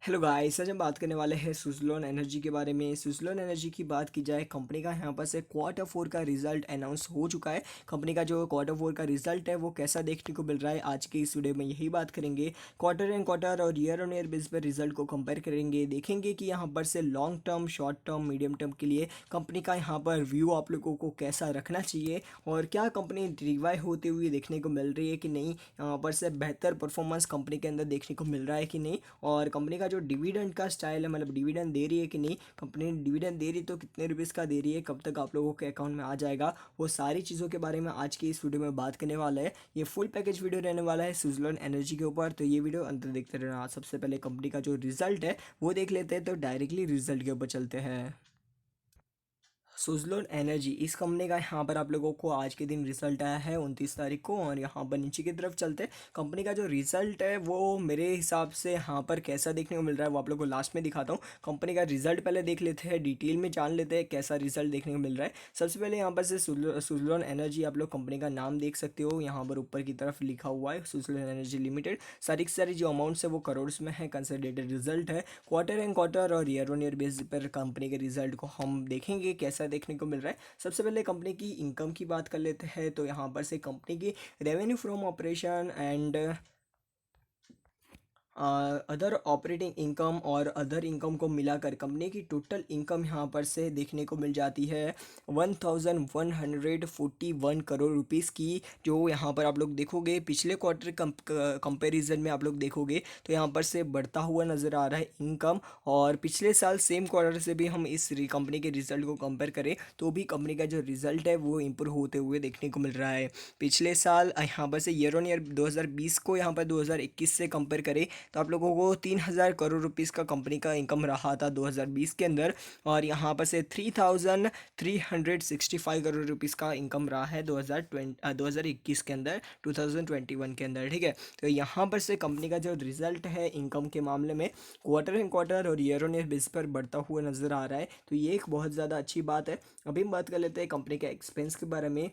Hello guys, आज हम बात करने वाले हैं सुज़लोन एनर्जी के बारे में। सुज़लोन एनर्जी की बात की जाए, कंपनी का यहाँ पर से क्वार्टर फोर का रिजल्ट अनाउंस हो चुका है। कंपनी का जो क्वार्टर फोर का रिजल्ट है वो कैसा देखने को मिल रहा है, आज के इस वीडियो में यही बात करेंगे। क्वार्टर एंड क्वार्टर और ईयर ऑन ईयर बेस पर रिजल्ट को कंपेयर करेंगे, देखेंगे कि यहाँ पर से long term, short term, medium term के लिए कंपनी का यहाँ पर व्यू आप लोगों को कैसा रखना चाहिए और क्या कंपनी रिवाइव होते हुए देखने को मिल रही है कि नहीं, यहाँ पर से बेहतर परफॉर्मेंस कंपनी के अंदर देखने को मिल रहा है कि नहीं, और कंपनी का जो डिविडेंड का स्टाइल है, मतलब डिविडेंड दे रही है कि नहीं, कंपनी डिविडेंड दे रही तो कितने रुपीज़ का दे रही है, कब तक आप लोगों के अकाउंट में आ जाएगा, वो सारी चीज़ों के बारे में आज की इस वीडियो में बात करने वाला है। ये फुल पैकेज वीडियो रहने वाला है सुज़लोन एनर्जी के ऊपर, तो ये वीडियो अंत तक देखते रहना। सबसे पहले कंपनी का जो रिजल्ट है वो देख लेते हैं, तो डायरेक्टली रिजल्ट के ऊपर चलते हैं। सुज़लोन एनर्जी इस कंपनी का यहाँ पर आप लोगों को आज के दिन रिजल्ट आया है 29 तारीख को, और यहाँ पर नीचे की तरफ चलते हैं। कंपनी का जो रिजल्ट है वो मेरे हिसाब से यहाँ पर कैसा देखने को मिल रहा है वो आप लोग को लास्ट में दिखाता हूँ। कंपनी का रिजल्ट पहले देख लेते हैं, डिटेल में जान लेते हैं कैसा रिजल्ट देखने को मिल रहा है। सबसे पहले यहाँ पर से सुज़लोन एनर्जी, आप लोग कंपनी का नाम देख सकते हो, यहाँ पर ऊपर की तरफ लिखा हुआ है सुज़लोन एनर्जी लिमिटेड। सारी की सारी जो अमाउंट्स है वो करोड़ में है। कंसोलिडेटेड रिजल्ट है, क्वार्टर एंड क्वार्टर और ईयर ऑन ईयर बेसिस पर कंपनी के रिजल्ट को हम देखेंगे कैसा देखने को मिल रहा है। सबसे पहले कंपनी की इनकम की बात कर लेते हैं, तो यहाँ पर से कंपनी की revenue from operation and other operating income और अदर इनकम को मिलाकर कंपनी की टोटल इनकम यहाँ पर से देखने को मिल जाती है 1141 करोड़ रुपीस की। जो यहाँ पर आप लोग देखोगे पिछले क्वार्टर कंपैरिजन में आप लोग देखोगे तो यहाँ पर से बढ़ता हुआ नज़र आ रहा है इनकम, और पिछले साल सेम क्वार्टर से भी हम इस कंपनी के रिजल्ट को कंपेयर करें तो भी कंपनी का जो रिजल्ट है वो इम्प्रूव होते हुए देखने को मिल रहा है। पिछले साल यहाँ पर से ईयर ऑन ईयर 2020 को यहाँ पर 2021 से कंपेयर करें तो आप लोगों को 3000 करोड़ रुपीज़ का कंपनी का इनकम रहा था 2020 के अंदर, और यहाँ पर से 3365 करोड़ रुपीज़ का इनकम रहा है 2021 के अंदर, 2021 के अंदर। ठीक है, तो यहाँ पर से कंपनी का जो रिजल्ट है इनकम के मामले में क्वार्टर एंड क्वार्टर और ईयर ऑन ईयर बेस पर बढ़ता हुआ नज़र आ रहा है, तो ये एक बहुत ज़्यादा अच्छी बात है। अभी हम बात कर लेते हैं कंपनी के एक्सपेंस के बारे में।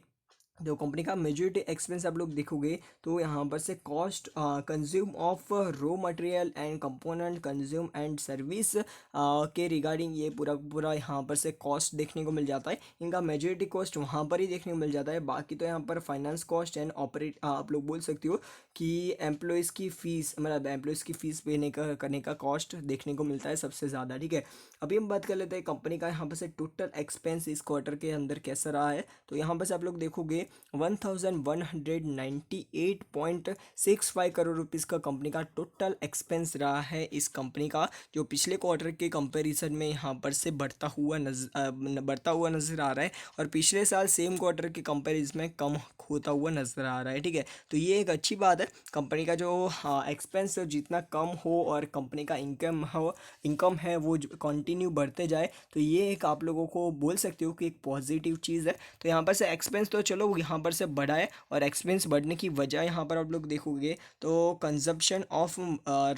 जो कंपनी का मेजॉरिटी एक्सपेंस आप लोग देखोगे तो यहाँ पर से cost consume of raw material and component consume and service के रिगार्डिंग ये पूरा पूरा यहाँ पर से कॉस्ट देखने को मिल जाता है। इनका मेजॉरिटी कॉस्ट वहाँ पर ही देखने को मिल जाता है। बाकी तो यहाँ पर फाइनेंस कॉस्ट एंड ऑपरेट आप लोग बोल सकते हो कि एम्प्लॉयज़ की फ़ीस, मतलब एम्प्लॉयज़ की फ़ीस पेने का करने का कॉस्ट देखने को मिलता है सबसे ज़्यादा। ठीक है, अभी हम बात कर लेते हैं कंपनी का यहाँ पर से टोटल एक्सपेंस इस क्वार्टर के अंदर कैसा रहा है। तो यहाँ पर से आप लोग देखोगे 1198.65 करोड़ रुपीज़ का कंपनी का टोटल एक्सपेंस रहा है इस कंपनी का, जो पिछले क्वार्टर के कंपैरिजन में यहाँ पर से बढ़ता हुआ नज़र आ रहा है, और पिछले साल सेम क्वार्टर के कंपैरिजन में कम होता हुआ नज़र आ रहा है। ठीक है, तो ये एक अच्छी बात है। कंपनी का जो एक्सपेंस जितना कम हो और कंपनी का इनकम है वो कंटिन्यू बढ़ते जाए, तो ये एक आप लोगों को बोल सकते हो कि एक पॉजिटिव चीज़ है। तो यहाँ पर से एक्सपेंस तो चलो यहाँ पर से बढ़ा है, और एक्सपेंस बढ़ने की वजह यहाँ पर आप लोग देखोगे तो कंजप्शन ऑफ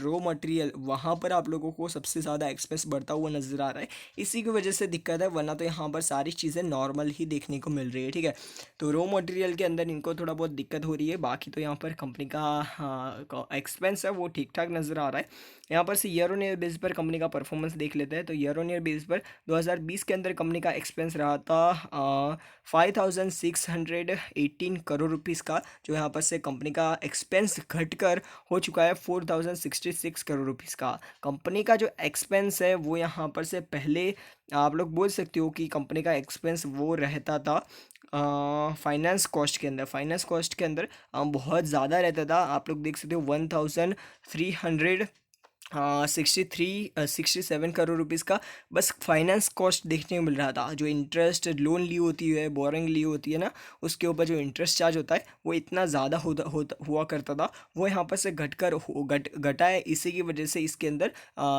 रॉ मटेरियल, वहाँ पर आप लोगों को सबसे ज़्यादा एक्सपेंस बढ़ता हुआ नज़र आ रहा है। इसी की वजह से दिक्कत है, वरना तो यहाँ पर सारी चीज़ें नॉर्मल ही देखने को मिल रही है। ठीक है, तो रॉ मटेरियल के अंदर इनको थोड़ा बहुत दिक्कत हो रही है, बाकी तो यहाँ पर कंपनी का एक्सपेंस है वो ठीक ठाक नज़र आ रहा है। यहाँ पर से ईयर ऑन ईयर बेस पर कंपनी का परफॉर्मेंस देख लेते हैं, तो ईयर ऑन ईयर बेस पर 2020 के अंदर कंपनी का एक्सपेंस रहा था 5618 करोड़ रुपीज़ का, जो यहाँ पर से कंपनी का एक्सपेंस घटकर हो चुका है 4066 करोड़ रुपीज़ का। कंपनी का जो एक्सपेंस है वो यहाँ पर से पहले आप लोग बोल सकते हो कि कंपनी का एक्सपेंस वो रहता था फाइनेंस कॉस्ट के अंदर बहुत ज़्यादा रहता था। आप लोग देख सकते हो 1300 67 करोड़ रुपीज़ का बस फाइनेंस कॉस्ट देखने को मिल रहा था। जो इंटरेस्ट लोन ली होती है, बोरिंग ली होती है ना, उसके ऊपर जो इंटरेस्ट चार्ज होता है वो इतना ज़्यादा हुआ करता था, वो यहाँ पर से घटा है। इसी की वजह से इसके अंदर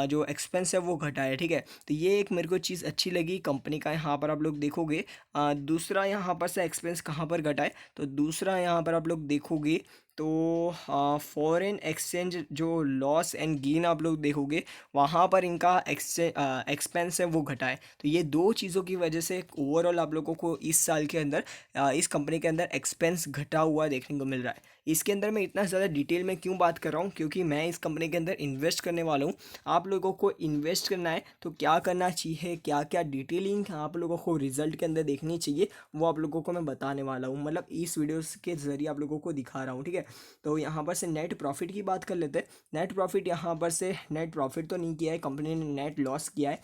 जो एक्सपेंस है वो घटा है। ठीक है, तो ये एक मेरे को चीज़ अच्छी लगी कंपनी का। यहाँ पर आप लोग देखोगे दूसरा यहाँ पर से एक्सपेंस कहाँ पर घटा है, तो दूसरा यहाँ पर आप लोग देखोगे तो फॉरेन एक्सचेंज जो लॉस एंड गेन आप लोग देखोगे, वहाँ पर इनका एक्सपेंस है वो घटा है। तो ये दो चीज़ों की वजह से ओवरऑल आप लोगों को इस साल के अंदर इस कंपनी के अंदर एक्सपेंस घटा हुआ देखने को मिल रहा है। इसके अंदर मैं इतना ज़्यादा डिटेल में क्यों बात कर रहा हूँ, क्योंकि मैं इस कंपनी के अंदर इन्वेस्ट करने वाला हूँ। आप लोगों को इन्वेस्ट करना है तो क्या करना चाहिए, क्या क्या डिटेलिंग आप लोगों को रिजल्ट के अंदर देखनी चाहिए, वो आप लोगों को मैं बताने वाला हूँ। मतलब इस वीडियोस के ज़रिए आप लोगों को दिखा रहा हूँ, ठीक है। तो यहाँ पर से नेट प्रॉफिट की बात कर लेते हैं। नेट प्रॉफिट, यहाँ पर से नेट प्रॉफिट तो नहीं किया है कंपनी ने, नेट लॉस किया है।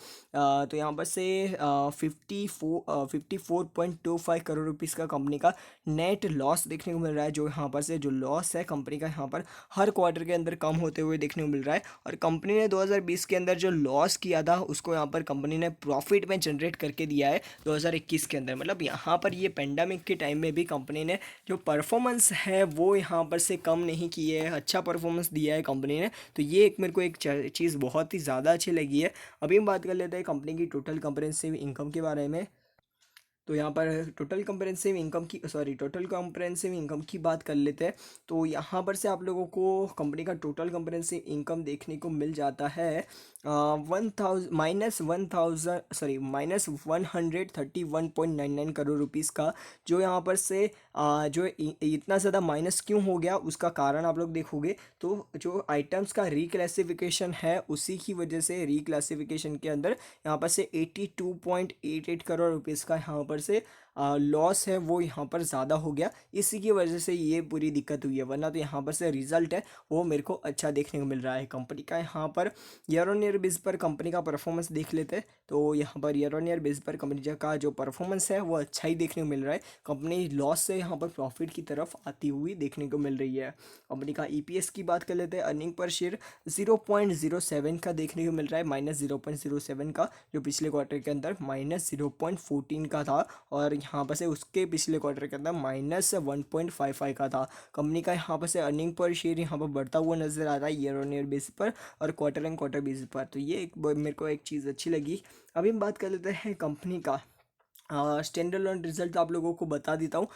तो यहाँ पर से 54.25 करोड़ रुपीज़ का कंपनी का नेट लॉस देखने को मिल रहा है। जो यहाँ पर से जो लॉस है कंपनी का यहाँ पर हर क्वार्टर के अंदर कम होते हुए देखने को मिल रहा है। और कंपनी ने 2020 के अंदर जो लॉस किया था उसको यहाँ पर कंपनी ने प्रॉफिट में जनरेट करके दिया है 2021 के अंदर। मतलब यहाँ पर ये पेंडेमिक के टाइम में भी कंपनी ने जो परफॉर्मेंस है वो यहाँ पर से कम नहीं की है, अच्छा परफॉर्मेंस दिया है कंपनी ने। तो ये एक मेरे को एक चीज़ बहुत ही ज़्यादा अच्छी लगी है। अभी हम बात कर लेते हैं कंपनी की टोटल कंप्रेहेंसिव इनकम के बारे में। तो यहाँ पर टोटल कॉम्प्रहेंसिव इनकम की बात कर लेते हैं। तो यहाँ पर से आप लोगों को कंपनी का टोटल कॉम्प्रहेंसिव इनकम देखने को मिल जाता है 131.99 करोड़ रुपीज़ का। जो यहाँ पर से इतना ज़्यादा माइनस क्यों हो गया उसका कारण आप लोग देखोगे तो जो आइटम्स का रिक्लासिफिकेशन है उसी की वजह से रिक्लासिफिकेशन के अंदर यहाँ पर से 82.88 करोड़ रुपीज़ का यहाँ पर से लॉस है वो यहाँ पर ज़्यादा हो गया। इसी की वजह से ये पूरी दिक्कत हुई है, वरना तो यहाँ पर से रिजल्ट है वो मेरे को अच्छा देखने को मिल रहा है कंपनी का। यहाँ per year on year base पर कंपनी का परफॉर्मेंस देख लेते हैं। तो यहाँ per year on year base पर कंपनी का जो परफॉर्मेंस है वो अच्छा ही देखने को मिल रहा है। कंपनी लॉस से यहाँ पर प्रॉफिट की तरफ आती हुई देखने को मिल रही है। कंपनी का ईपीएस की बात कर लेते हैं। अर्निंग पर शेयर 0.07 का देखने को मिल रहा है, -0.07 का, जो पिछले क्वार्टर के अंदर -0.14 का था। और यहाँ पर से उसके पिछले क्वार्टर के अंदर -1.55 का था। कंपनी का यहाँ पर से अर्निंग पर शेयर यहाँ पर बढ़ता हुआ नजर आ रहा है ईयर ऑन ईयर बेसिस पर और क्वार्टर एंड क्वार्टर बेसिस पर। तो ये एक मेरे को एक चीज़ अच्छी लगी। अभी हम बात कर लेते हैं कंपनी का स्टैंडर्ड लोन रिजल्ट आप लोगों को बता देता हूँ।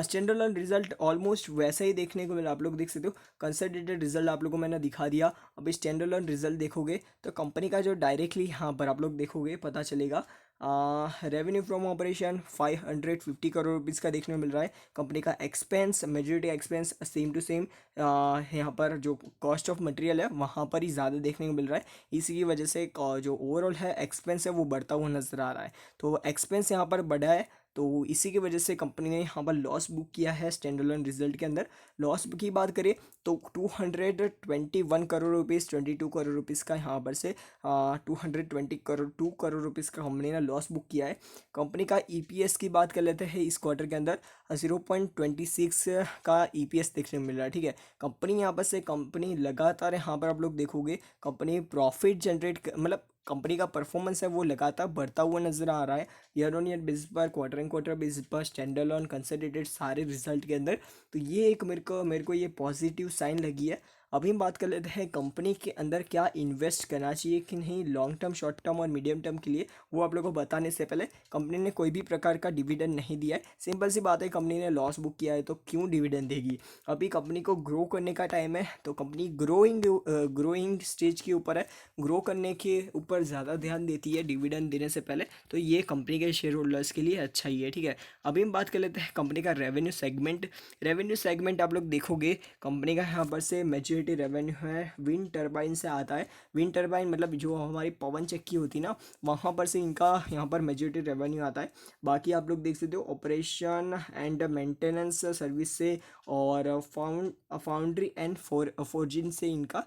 स्टैंडर्ड लोन रिजल्ट ऑलमोस्ट वैसा ही देखने को मिला, आप लोग देख सकते हो। कंसोलिडेटेड रिजल्ट आप लोगों को मैंने दिखा दिया। अभी स्टैंडर्ड लोन रिजल्ट देखोगे तो कंपनी का जो डायरेक्टली यहाँ पर आप लोग देखोगे पता चलेगा। Revenue from operation 550 crore rupees का देखने को मिल रहा है। कंपनी का expense, majority expense same to same, यहाँ पर जो कॉस्ट ऑफ मटेरियल है वहाँ पर ही ज़्यादा देखने को मिल रहा है। इसी की वजह से जो ओवरऑल है एक्सपेंस है वो बढ़ता हुआ नज़र आ रहा है। तो एक्सपेंस यहाँ पर बढ़ा है, तो इसी की वजह से कंपनी ने यहाँ पर लॉस बुक किया है स्टैंडअलोन रिजल्ट के अंदर। लॉस की बात करें तो 221 करोड़ रुपीज़, 22 करोड़ रुपीज़ का यहाँ पर से 2 रुपीज़ का कंपनी ने लॉस बुक किया है। कंपनी का ईपीएस की बात कर लेते हैं। इस क्वार्टर के अंदर 0.26 का ईपीएस देखने को मिल रहा है, ठीक है। कंपनी यहाँ पर से कंपनी लगातार यहाँ पर आप लोग देखोगे कंपनी प्रॉफिट जनरेट, मतलब कंपनी का परफॉर्मेंस है वो लगातार बढ़ता हुआ नजर आ रहा है ईयर ऑन ईयर बेसिस पर, क्वार्टर एंड क्वार्टर बेसिस पर, स्टैंडर्ड ऑन कंसोलिडेटेड सारे रिजल्ट के अंदर। तो ये एक मेरे को ये पॉजिटिव साइन लगी है। अभी हम बात कर लेते हैं कंपनी के अंदर क्या इन्वेस्ट करना चाहिए कि नहीं लॉन्ग टर्म, शॉर्ट टर्म और मीडियम टर्म के लिए। वो आप लोगों को बताने से पहले, कंपनी ने कोई भी प्रकार का डिविडेंड नहीं दिया है। सिंपल सी बात है, कंपनी ने लॉस बुक किया है तो क्यों डिविडेंड देगी। अभी कंपनी को ग्रो करने का टाइम है, तो कंपनी ग्रोइंग स्टेज के ऊपर है, ग्रो करने के ऊपर ज़्यादा ध्यान देती है डिविडेंड देने से पहले। तो ये कंपनी के शेयर होल्डर्स के लिए अच्छा ही है, ठीक है। अभी हम बात कर लेते हैं कंपनी का रेवेन्यू सेगमेंट। रेवेन्यू सेगमेंट आप लोग देखोगे कंपनी का यहाँ पर से मेजॉरिटी रेवेन्यू है विंड टर्बाइन से आता है। विंड टर्बाइन मतलब जो हमारी पवन चक्की होती है ना, वहाँ पर से इनका यहाँ पर मेजॉरिटी रेवेन्यू आता है। बाकी आप लोग देख सकते हो ऑपरेशन एंड मेंटेनेंस सर्विस से और फाउंड्री एंड फोर्जिंग से इनका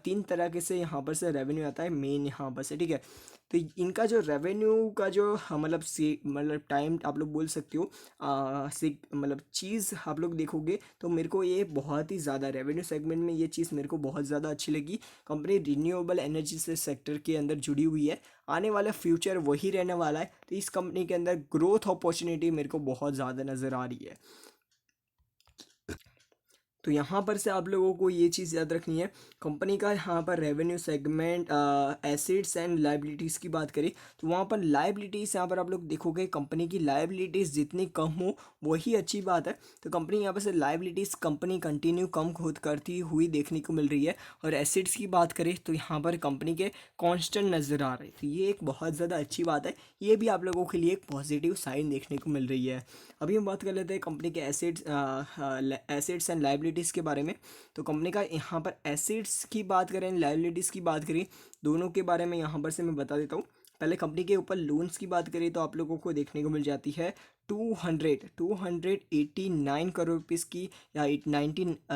3 तरह के से यहाँ पर से रेवेन्यू आता है मेन यहाँ पर से, ठीक है। तो इनका जो रेवेन्यू का जो मतलब टाइम आप लोग बोल सकते हो मतलब चीज़ आप लोग देखोगे तो मेरे को ये बहुत ही ज़्यादा रेवेन्यू सेगमेंट में ये चीज़ मेरे को बहुत ज़्यादा अच्छी लगी। कंपनी रिन्यूएबल एनर्जी से सेक्टर के अंदर जुड़ी हुई है, आने वाला फ्यूचर वही रहने वाला है। तो इस कंपनी के अंदर ग्रोथ अपॉर्चुनिटी मेरे को बहुत ज़्यादा नज़र आ रही है। तो यहाँ पर से आप लोगों को ये चीज़ याद रखनी है, कंपनी का यहाँ पर revenue segment, assets and liabilities की बात करें तो वहाँ पर लाइबिलिटीज़ यहाँ पर आप लोग देखोगे कंपनी की लाइबिलिटीज़ जितनी कम हो वही अच्छी बात है। तो कंपनी यहाँ पर से लाइबिलिटीज़ कंपनी कंटिन्यू कम खुद करती हुई देखने को मिल रही है। और एसेट्स की बात करें तो यहाँ पर कंपनी के कांस्टेंट नज़र आ रहे हैं, तो ये एक बहुत ज़्यादा अच्छी बात है। ये भी आप लोगों के लिए एक पॉजिटिव साइन देखने को मिल रही है। अभी हम बात कर लेते हैं कंपनी के एसेट्स एंड लाइबिलिटीज़ के बारे में। तो कंपनी का यहाँ पर एसेट्स की बात करें, लाइबिलिटीज़ की बात करें, दोनों के बारे में यहाँ पर से मैं बता देता हूँ। पहले कंपनी के ऊपर लोन्स की बात करें तो आप लोगों को देखने को मिल जाती है 289 करोड़ रुपीज़ की, या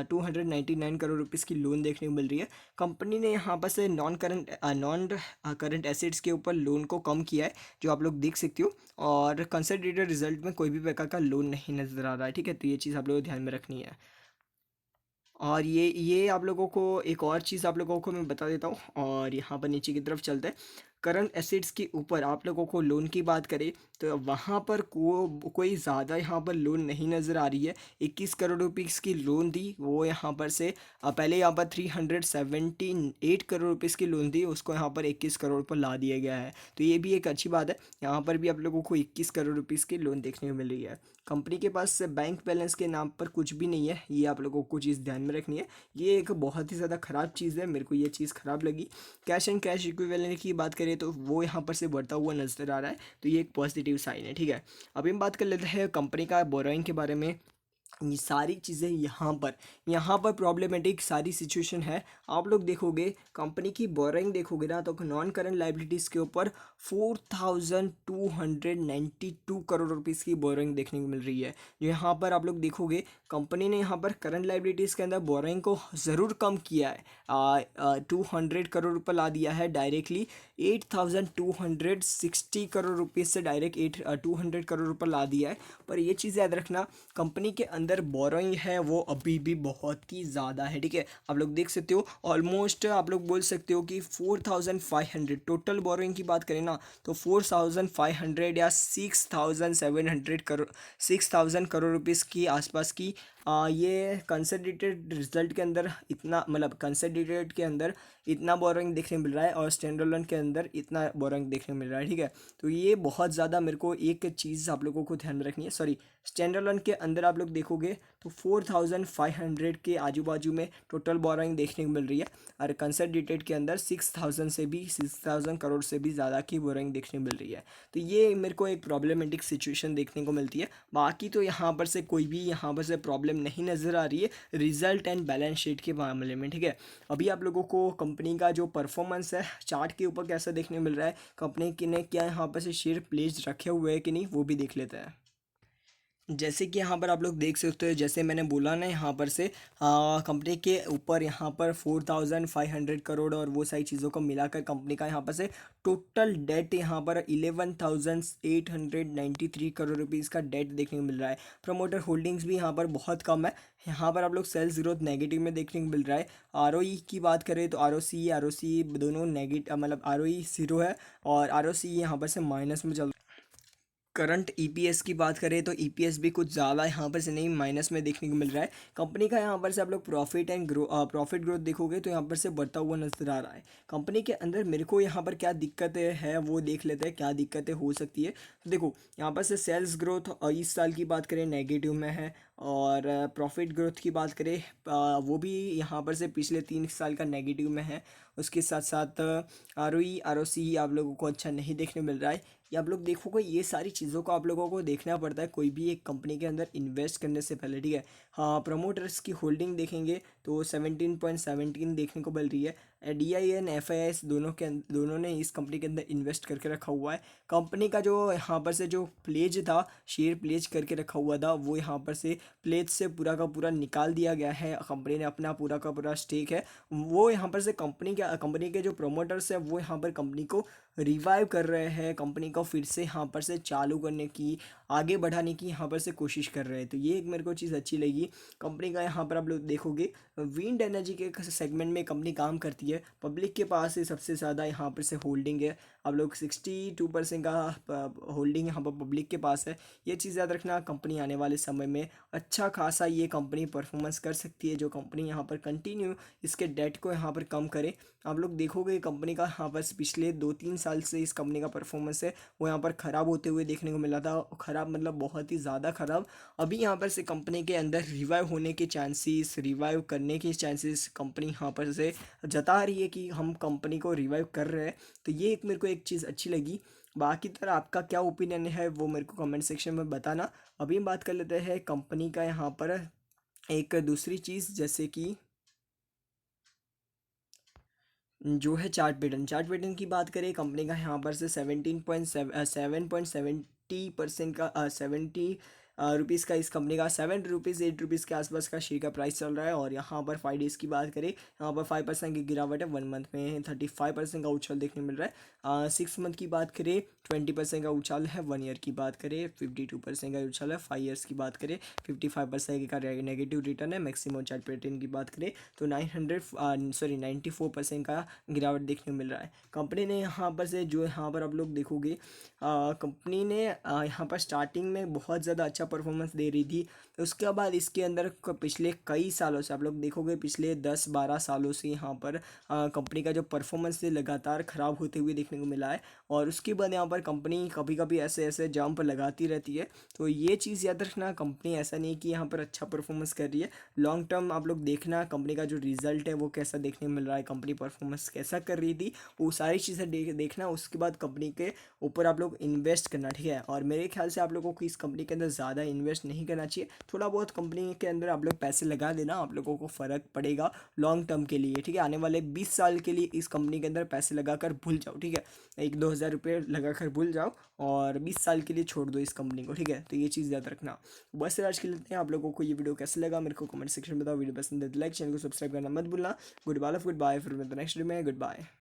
299 करोड़ रुपीज़ की लोन देखने को मिल रही है। कंपनी ने यहाँ पर से नॉन करंट एसेट्स के ऊपर लोन को कम किया है, जो आप लोग देख सकते हो। और कंसोलिडेटेड रिजल्ट में कोई भी प्रकार का लोन नहीं नज़र आ रहा है, ठीक है। तो ये चीज़ आप लोगों को ध्यान में रखनी है। और ये आप लोगों को एक और चीज़ आप लोगों को मैं बता देता हूँ, और यहाँ पर नीचे की तरफ चलते हैं। करंट एसेट्स के ऊपर आप लोगों को लोन की बात करें तो वहाँ पर कोई ज़्यादा यहाँ पर लोन नहीं नज़र आ रही है। 21 करोड़ रुपीज़ की लोन दी, वो यहाँ पर से पहले यहाँ पर 378 करोड़ रुपीज़ की लोन दी, उसको यहाँ पर 21 करोड़ पर ला दिया गया है। तो ये भी एक अच्छी बात है। यहाँ पर भी आप लोगों को 21 करोड़ रुपीज़ की लोन देखने को मिल रही है। कंपनी के पास बैंक बैलेंस के नाम पर कुछ भी नहीं है, ये आप लोगों को चीज़ ध्यान में रखनी है। ये एक बहुत ही ज़्यादा ख़राब चीज़ है, मेरे को ये चीज़ ख़राब लगी। कैश एंड कैश इक्विवेलेंट की बात करें तो वो यहाँ पर से बढ़ता हुआ नज़र आ रहा है, तो ये एक पॉजिटिव साइन है, ठीक है। अभी हम बात कर लेते हैं कंपनी का बोरोइंग के बारे में। ये सारी चीज़ें यहाँ पर प्रॉब्लमेटिक सारी सिचुएशन है। आप लोग देखोगे कंपनी की बोरिंग देखोगे ना, तो नॉन करंट लाइबिलिटीज़ के ऊपर 4292 करोड़ रुपीज़ की बोरिंग देखने को मिल रही है। जो यहाँ पर आप लोग देखोगे कंपनी ने यहाँ पर करंट लाइबिलिटीज़ के अंदर बोरिंग को ज़रूर कम किया है, 200 करोड़ रुपये ला दिया है डायरेक्टली। 8260 करोड़ रुपीज़ से डायरेक्ट 200 करोड़ रुपये ला दिया है। पर ये चीज़ याद रखना, कंपनी के अंदर बोरोइंग है वो अभी भी बहुत ही ज़्यादा है, ठीक है। आप लोग देख सकते हो ऑलमोस्ट आप लोग बोल सकते हो कि 4500 टोटल बोरोइंग की बात करें ना, तो 4500 या 6000 करोड़ रुपीज़ की आसपास की ये कंसोलिडेटेड रिजल्ट के अंदर इतना, मतलब कंसोलिडेटेड के अंदर इतना बोरोइंग देखने मिल रहा है, और स्टैंडअलोन के अंदर इतना बोरोइंग देखने मिल रहा है, ठीक है। तो ये बहुत ज़्यादा मेरे को एक चीज़ आप लोगों को ध्यान में रखनी है। सॉरी, स्टैंडअलोन के अंदर आप लोग देखोगे तो 4500 के आजू बाजू में टोटल बोरोइंग देखने को मिल रही है, और कंसोलिडेटेड के अंदर 6000 करोड़ से भी ज़्यादा की बोरोइंग देखने को मिल रही है। तो ये मेरे को एक प्रॉब्लमेटिक सिचुएशन देखने को मिलती है। बाकी तो यहाँ पर से कोई भी यहाँ पर से प्रॉब्लम नहीं नज़र आ रही है रिजल्ट एंड बैलेंस शीट के मामले में, ठीक है। अभी आप लोगों को कंपनी का जो परफॉर्मेंस है चार्ट के ऊपर कैसा देखने को मिल रहा है, कंपनी की ने क्या यहाँ पर से शेयर प्लेस रखे हुए हैं कि नहीं, वो भी देख लेते हैं। जैसे कि यहाँ पर आप लोग देख सकते हो, जैसे मैंने बोला ना, यहाँ पर से कंपनी के ऊपर यहाँ पर 4500 करोड़ और वो सारी चीज़ों को मिलाकर कंपनी का यहाँ पर से टोटल डेट यहाँ पर 11,893 करोड़ रुपीज़ का डेट देखने को मिल रहा है। प्रमोटर होल्डिंग्स भी यहाँ पर बहुत कम है। यहाँ पर आप लोग सेल्स ग्रोथ नेगेटिव में देखने को मिल रहा है। आरओई की बात करें तो आरओसी दोनों नेगेटिव, मतलब आरओई 0 है और आरओसी यहाँ पर से माइनस में चल। करंट ईपीएस की बात करें तो ईपीएस भी कुछ ज़्यादा यहाँ पर से नहीं, माइनस में देखने को मिल रहा है। कंपनी का यहाँ पर से आप लोग प्रॉफिट ग्रोथ देखोगे तो यहाँ पर से बढ़ता हुआ नजर आ रहा है। कंपनी के अंदर मेरे को यहाँ पर क्या दिक्कतें है वो देख लेते हैं, क्या दिक्कतें हो सकती है। तो देखो यहाँ पर से सेल्स ग्रोथ इस साल की बात करें नेगेटिव में है, और प्रॉफिट ग्रोथ की बात करें वो भी यहाँ पर से पिछले 3 साल का नेगेटिव में है। उसके साथ साथ आरओसी आप लोगों को अच्छा नहीं देखने मिल रहा है। ये आप लोग देखोगे, ये सारी चीज़ों को आप लोगों को देखना पड़ता है कोई भी एक कंपनी के अंदर इन्वेस्ट करने से पहले, ठीक है। हाँ, प्रमोटर्स की होल्डिंग देखेंगे तो 17.17 देखने को मिल रही है। DIN FIS दोनों ने इस कंपनी के अंदर इन्वेस्ट करके रखा हुआ है। कंपनी का जो यहाँ पर से जो प्लेज था, शेयर प्लेज करके रखा हुआ था, वो यहाँ पर से प्लेज से पूरा का पूरा निकाल दिया गया है। कंपनी ने अपना पूरा का पूरा स्टेक है वो यहाँ पर से कंपनी के जो प्रमोटर्स है वो यहाँ पर कंपनी को रिवाइव कर रहे हैं, कंपनी को फिर से यहाँ पर से चालू करने की, आगे बढ़ाने की यहाँ पर से कोशिश कर रहे हैं। तो ये एक मेरे को चीज़ अच्छी लगी कंपनी का। यहाँ पर आप लोग देखोगे विंड एनर्जी के सेगमेंट में कंपनी काम करती रही है, पब्लिक के पास ही सबसे ज़्यादा यहाँ पर से होल्डिंग है। आप लोग 62% का होल्डिंग यहाँ पर पब्लिक के पास है। ये चीज़ याद रखना, कंपनी आने वाले समय में अच्छा खासा ये कंपनी परफॉर्मेंस कर सकती है, जो कंपनी यहाँ पर कंटिन्यू इसके डेट को यहाँ पर कम करे। आप लोग देखोगे कंपनी का यहाँ पर पिछले 2-3 साल से इस कंपनी का परफॉर्मेंस है वो यहाँ पर ख़राब होते हुए देखने को मिला था। ख़राब मतलब बहुत ही ज़्यादा ख़राब। अभी यहाँ पर से कंपनी के अंदर रिवाइव होने के चांसेस, रिवाइव करने के चांसेस कंपनी यहाँ पर से जता रही है कि हम कंपनी को रिवाइव कर रहे हैं। तो ये एक मेरे को एक चीज़ अच्छी लगी। बाकी तरह आपका क्या ओपिनियन है वो मेरे को कमेंट सेक्शन में बताना। अभी हम बात कर लेते हैं कंपनी का यहाँ पर एक दूसरी चीज़, जैसे कि जो है चार्ट पैटर्न की बात करें कंपनी का यहाँ पर से 7.70% का 70 रुपीज़ का इस कंपनी का 7 रुपीज़ 8 रुपीज़ के आसपास का शेयर का प्राइस चल रहा है। और यहाँ पर 5 डेज़ की बात करें, यहाँ पर 5% की गिरावट है। 1 मंथ में 35% का उछाल देखने मिल रहा है। 6 मंथ की बात करें 20% का उछाल है। 1 ईयर की बात करें 52% का उछाल है। 5 ईयर्स की बात करें 55% का नेगेटिव रिटर्न है। मैक्सिमम चार्ट पैटर्न की बात करें तो 94% का गिरावट देखने को मिल रहा है। कंपनी ने यहाँ पर से जो यहाँ पर आप लोग देखोगे कंपनी ने यहाँ पर स्टार्टिंग में बहुत ज़्यादा अच्छा परफॉर्मेंस दे रही थी। उसके बाद इसके अंदर पिछले कई सालों से आप लोग देखोगे पिछले 10-12 सालों से यहाँ पर कंपनी का जो परफॉर्मेंस है लगातार ख़राब होते हुए देखने को मिला है। और उसके बाद यहाँ पर कंपनी कभी कभी ऐसे ऐसे जंप लगाती रहती है। तो ये चीज़ याद रखना, कंपनी ऐसा नहीं कि यहाँ पर अच्छा परफॉर्मेंस कर रही है। लॉन्ग टर्म आप लोग देखना कंपनी का जो रिजल्ट है वो कैसा देखने को मिल रहा है, कंपनी परफॉर्मेंस कैसा कर रही थी, वो सारी चीज़ें देखना। उसके बाद कंपनी के ऊपर आप लोग इन्वेस्ट करना, ठीक है। और मेरे ख्याल से आप लोगों को इस कंपनी के अंदर ज़्यादा इन्वेस्ट नहीं करना चाहिए। थोड़ा बहुत कंपनी के अंदर आप लोग पैसे लगा देना, आप लोगों को फ़र्क पड़ेगा लॉन्ग टर्म के लिए, ठीक है। आने वाले 20 साल के लिए इस कंपनी के अंदर पैसे लगाकर भूल जाओ, ठीक है। 1-2 हज़ार रुपये लगाकर भूल जाओ और 20 साल के लिए छोड़ दो इस कंपनी को, ठीक है। तो ये चीज़ याद रखना। बस आज के लिए इतना ही। आप लोगों को ये वीडियो कैसा लगा मेरे को कमेंट सेक्शन में बताओ। वीडियो पसंद है तो लाइक, चैनल को सब्सक्राइब करना मत भूलना। गुड बाय, फिर मिलते हैं नेक्स्ट वीडियो में। Good bye.